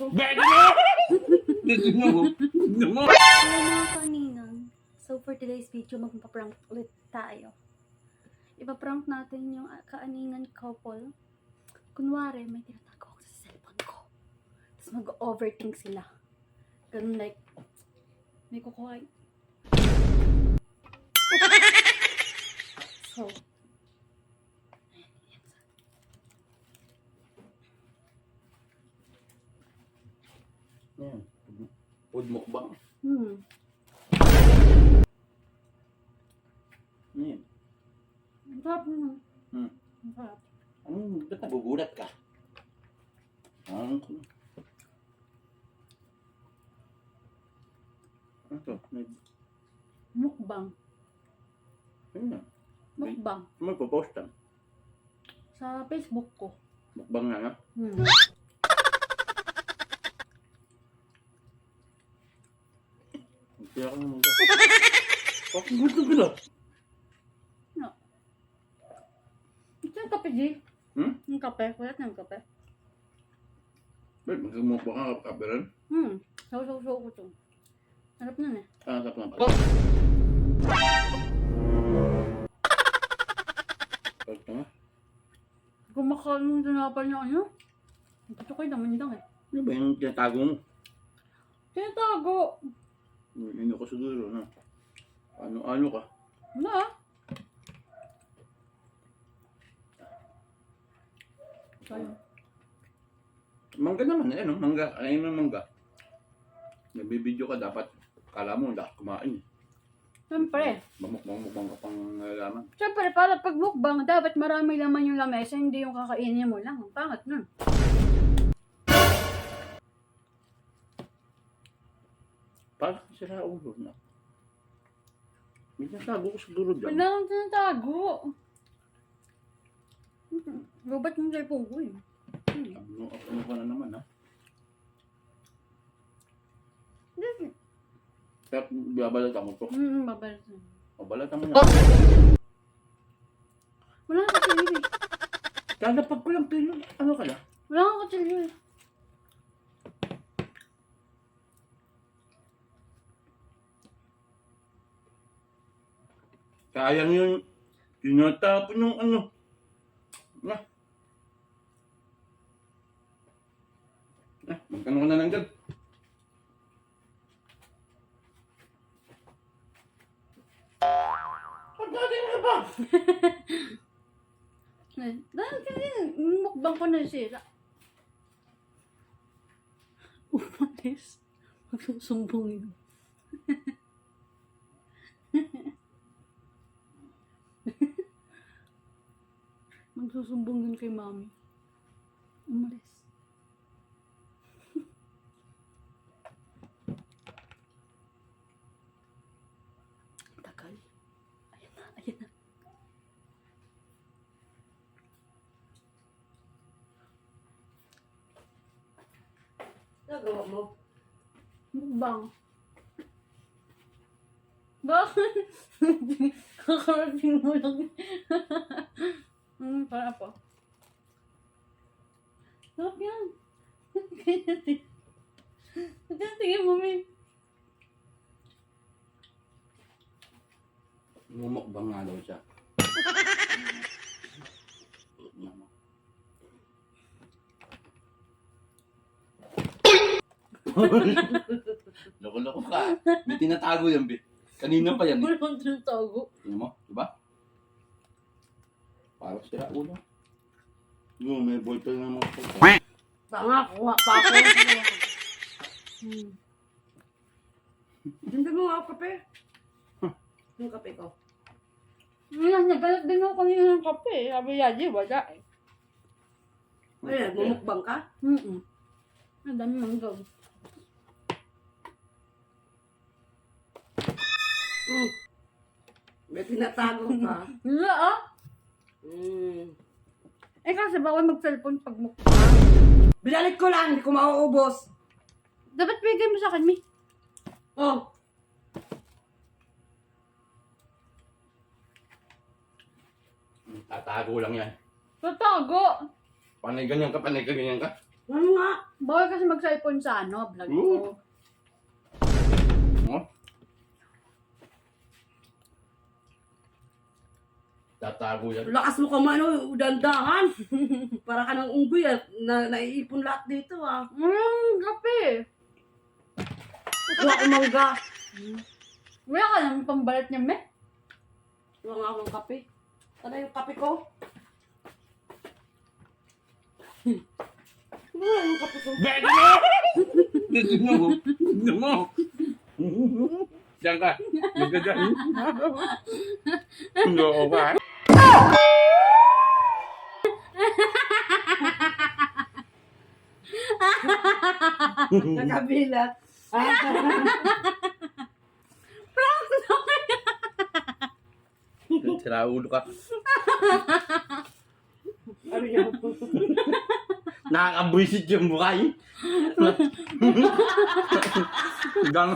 Bebe mo! Gusto mo? Gusto mo? Hello mga kaninang. So for today's video, magpaprank ulit tayo. Ipaprank natin yung kaaningan couple. Kunwari, may tinatago ako sa cellphone ko. Tapos mag-overthink sila. Ganun like, may kukuha. So, Yan. Food mukbang. Yan. ang sarap naman. Hmm. Ang sarap. Ba't nagugulat ka? Ano to? Mukbang. Ano na? Mukbang. Magpo-post lang. Sa Facebook ko. Mukbang nga nga. Kaya ka naman to. Bakit gusto ko lang? No. Ito yung kape, G. Yung kape. Wala na yung kape. Ba't magmukbang ka kape rin? Saw ko to. Sarap nun eh. Sarap na ba? Sarap na nga. Kumakain mo tinapal niya ano? Ito ko'y damandang eh. Ano ba yung tinatago mo? Tinatago! Hindi ko siguro na. Ano ka? Wala ah. Kaya. Mangga naman eh, no? Mangga. Ayaw mo mangga. Nagbibideo ka dapat. Kala mo, lahat kumain. Siyempre. Mamukbang ka pang nalalaman. Siyempre, para pag mukbang, dapat marami laman yung lamesa, hindi yung kakainin mo lang. Ang pangat nun. Parang sira ulo na. May natago ko siguro dyan. Wala kang tinatago. Lubat yung cellphone ko eh. Ano ka na naman ha? Kaya babalatan mo to. Babalat na. Babalatan mo na. Wala kang kutsilyo eh. Kaya napag ko lang pilo. Ano ka na? Wala kang kutsilyo eh. Sayang yung tinatapon yung ano. Na. Magkano ka na lang dyan? Pagdating ka ba? Dahil kasi mukbang ko na sila. Umalis. Magsusumbong yun. Magsusumbong yun kay mami. Umalis. Tagal. Ayan na, ayan na. Nagawa mo? Mukbang. Bakit? Kakarating mo lang. Para po. Sarap yan. Tingin mo, May. Mumukbang nga daw siya. Loko-loko ka. May tinatago yan, Bit. Kanina pa yan. Wala kang tinatago. Tingnan mo, diba? Parang sira ulo. Yung may boyfriend na mga puto. Tanga, kuha pa ako. Hindi mo ako kape. Yung kape ko. Ayan, nagalat din ako kanina ng kape. Sabi Yaji, wala eh. Ayan, bumukbang ka? Ang dami mang gaw. May tinatago ka. Wala ah. Eh kasi bawal mag-cellphone pag mukbang. Binalik ko lang, hindi ko mauubos. Dapat bigay mo sa akin, Mi. Oh, Tatago lang yan. Tatago. Panay ganyan ka, panay ganyan ka. Ano nga? Bawal kasi mag-cellphone sa vlog ko. Oo. Oh. Tatago yan. Lakas mo ka man, dandahan. Para ka ng unggoy at naiipon lahat dito ah. Kape. Kuha ko mangga. Wala ka naman pambalat niya, me. Kuha nga akong kape. Ano yung kape ko? Wala yung kape ko. Tignan mo. Tignan mo. Diyan ka. Diyan ka dyan. Oo ka. Nakabilat. Sira ulo ka. Ano yun? Nakakabwisit yung mukha eh. Gang